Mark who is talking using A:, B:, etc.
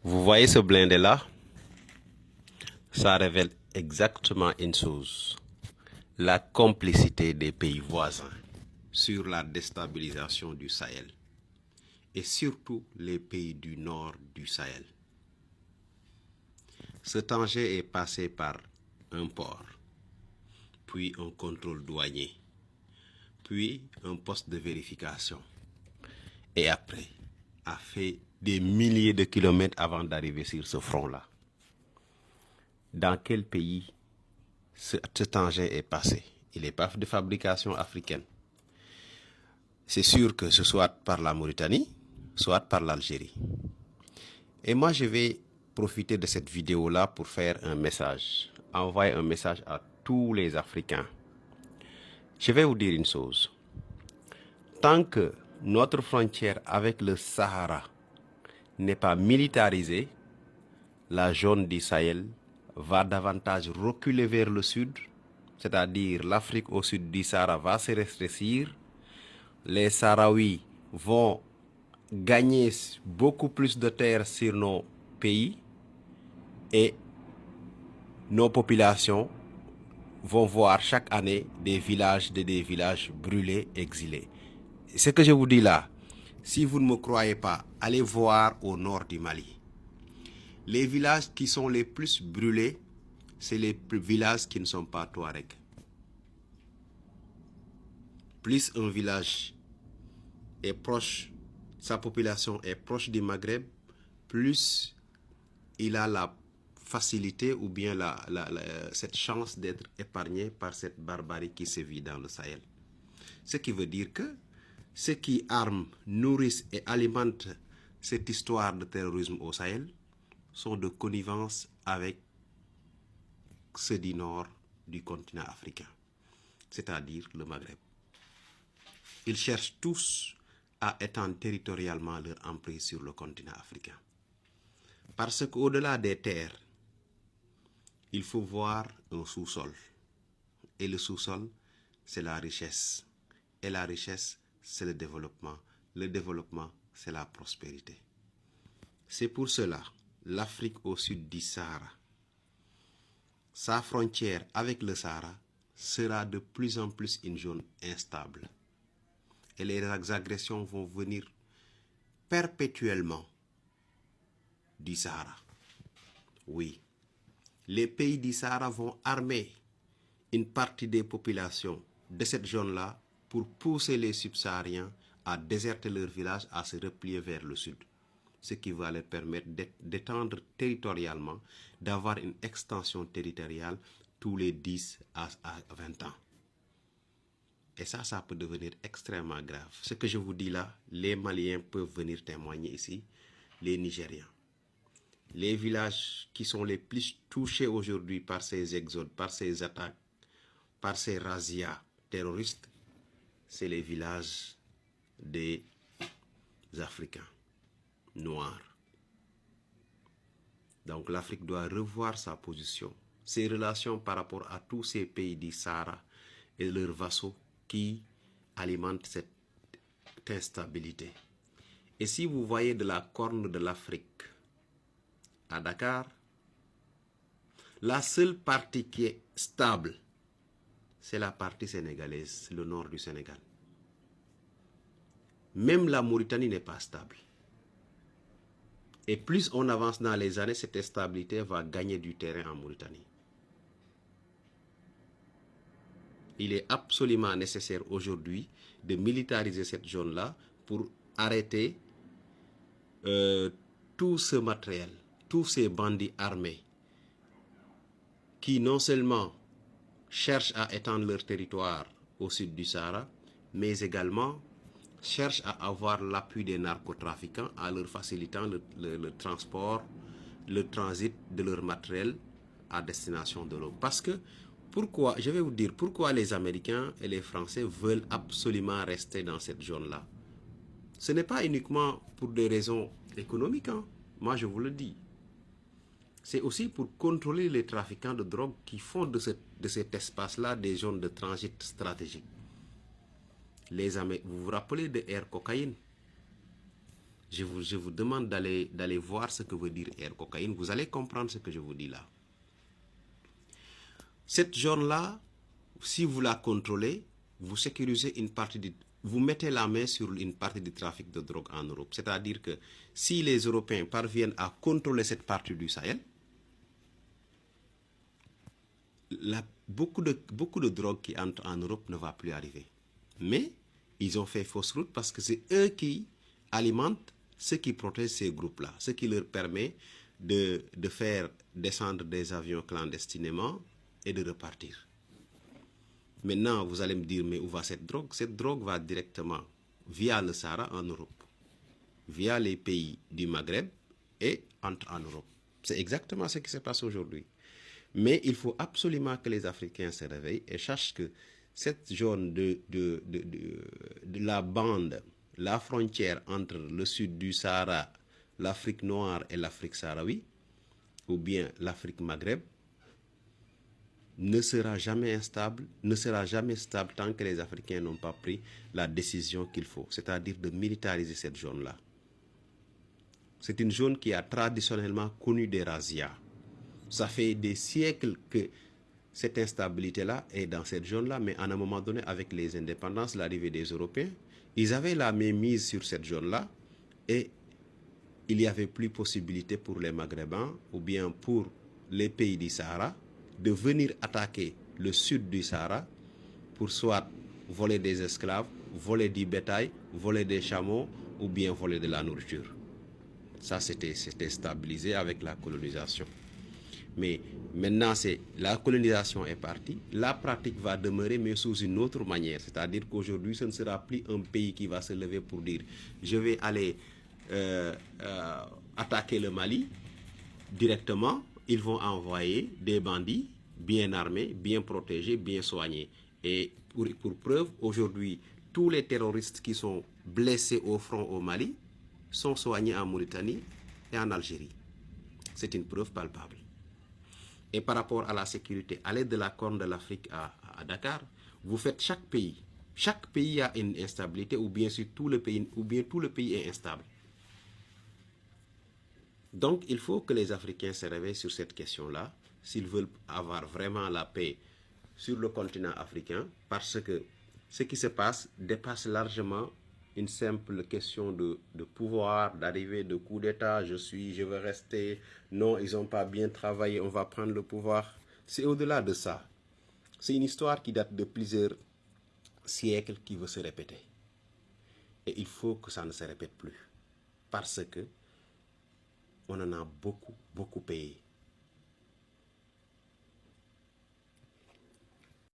A: Vous voyez ce blindé-là? Ça révèle exactement une chose. La complicité des pays voisins sur la déstabilisation du Sahel. Et surtout les pays du nord du Sahel. Ce danger est passé par un port, puis un contrôle douanier, puis un poste de vérification. Et après, a fait des milliers de kilomètres avant d'arriver sur ce front-là. Dans quel pays cet engin est passé? Il n'est pas de fabrication africaine. C'est sûr que ce soit par la Mauritanie, soit par l'Algérie. Et moi, je vais profiter de cette vidéo-là pour faire un message, envoyer un message à tous les Africains. Je vais vous dire une chose. Tant que notre frontière avec le Sahara n'est pas militarisée, la zone du Sahel va davantage reculer vers le sud, c'est-à-dire l'Afrique au sud du Sahara va se rétrécir, les Sahraouis vont gagner beaucoup plus de terres sur nos pays et nos populations vont voir chaque année des villages brûlés, exilés. Ce que je vous dis là, si vous ne me croyez pas, allez voir au nord du Mali. Les villages qui sont les plus brûlés, c'est les villages qui ne sont pas Touareg. Plus un village est proche, sa population est proche du Maghreb, plus il a la facilité ou bien cette chance d'être épargné par cette barbarie qui sévit dans le Sahel. Ce qui veut dire que ceux qui arment, nourrissent et alimentent cette histoire de terrorisme au Sahel sont de connivence avec ceux du nord du continent africain, c'est-à-dire le Maghreb. Ils cherchent tous à étendre territorialement leur emprise sur le continent africain. Parce qu'au-delà des terres, il faut voir un sous-sol. Et le sous-sol, c'est la richesse. Et la richesse, c'est le développement. Le développement, c'est la prospérité. C'est pour cela, l'Afrique au sud du Sahara, sa frontière avec le Sahara sera de plus en plus une zone instable. Et les agressions vont venir perpétuellement du Sahara. Oui, les pays du Sahara vont armer une partie des populations de cette zone-là pour pousser les subsahariens à déserter leur village, à se replier vers le sud. Ce qui va leur permettre d'étendre territorialement, d'avoir une extension territoriale tous les 10 à 20 ans. Et ça peut devenir extrêmement grave. Ce que je vous dis là, les Maliens peuvent venir témoigner ici, les Nigériens. Les villages qui sont les plus touchés aujourd'hui par ces exodes, par ces attaques, par ces razzias terroristes, c'est les villages des Africains noirs. Donc l'Afrique doit revoir sa position, ses relations par rapport à tous ces pays du Sahara et leurs vassaux qui alimentent cette instabilité. Et si vous voyez de la corne de l'Afrique à Dakar, la seule partie qui est stable, c'est la partie sénégalaise, le nord du Sénégal. Même la Mauritanie n'est pas stable. Et plus on avance dans les années, cette instabilité va gagner du terrain en Mauritanie. Il est absolument nécessaire aujourd'hui de militariser cette zone-là pour arrêter tout ce matériel, tous ces bandits armés qui non seulement cherchent à étendre leur territoire au sud du Sahara, mais également cherchent à avoir l'appui des narcotrafiquants en leur facilitant le transport, le transit de leur matériel à destination de l'eau. Parce que, pourquoi, je vais vous dire, pourquoi les Américains et les Français veulent absolument rester dans cette zone-là. Ce n'est pas uniquement pour des raisons économiques, hein. Moi je vous le dis. C'est aussi pour contrôler les trafiquants de drogue qui font de cet espace-là des zones de transit stratégiques. Vous vous rappelez de Air Cocaïne? je vous demande d'aller voir ce que veut dire air cocaïne. Vous allez comprendre ce que je vous dis là. Cette zone-là, si vous la contrôlez, vous sécurisez une partie vous mettez la main sur une partie du trafic de drogue en Europe. C'est-à-dire que si les Européens parviennent à contrôler cette partie du Sahel, beaucoup de drogue qui entre en Europe ne va plus arriver. Mais ils ont fait fausse route parce que c'est eux qui alimentent ce qui protège ces groupes-là, ce qui leur permet de faire descendre des avions clandestinement et de repartir. Maintenant, vous allez me dire, mais où va cette drogue? Cette drogue va directement via le Sahara en Europe, via les pays du Maghreb et entre en Europe. C'est exactement ce qui se passe aujourd'hui. Mais il faut absolument que les Africains se réveillent et sachent que cette zone de la bande, la frontière entre le sud du Sahara, l'Afrique noire et l'Afrique sahraoui, ou bien l'Afrique Maghreb, ne sera jamais stable tant que les Africains n'ont pas pris la décision qu'il faut, c'est-à-dire de militariser cette zone-là. C'est une zone qui a traditionnellement connu des razzias. Ça fait des siècles que cette instabilité-là est dans cette zone-là, mais à un moment donné, avec les indépendances, l'arrivée des Européens, ils avaient la mainmise sur cette zone-là et il n'y avait plus possibilité pour les Maghrébins ou bien pour les pays du Sahara de venir attaquer le sud du Sahara pour soit voler des esclaves, voler du bétail, voler des chameaux ou bien voler de la nourriture. Ça, c'était stabilisé avec la colonisation. Mais maintenant, la colonisation est partie, la pratique va demeurer, mais sous une autre manière. C'est-à-dire qu'aujourd'hui, ce ne sera plus un pays qui va se lever pour dire « je vais aller attaquer le Mali directement ». Ils vont envoyer des bandits bien armés, bien protégés, bien soignés. Et pour preuve, aujourd'hui, tous les terroristes qui sont blessés au front au Mali sont soignés en Mauritanie et en Algérie. C'est une preuve palpable. Et par rapport à la sécurité, à l'aide de la Corne de l'Afrique à Dakar, vous faites chaque pays a une instabilité, ou bien tout le pays est instable. Donc, il faut que les Africains se réveillent sur cette question-là, s'ils veulent avoir vraiment la paix sur le continent africain, parce que ce qui se passe dépasse largement une simple question de pouvoir, d'arrivée, de coup d'État, je veux rester, non, ils n'ont pas bien travaillé, on va prendre le pouvoir. C'est au-delà de ça. C'est une histoire qui date de plusieurs siècles qui veut se répéter. Et il faut que ça ne se répète plus. Parce que on en a beaucoup payé.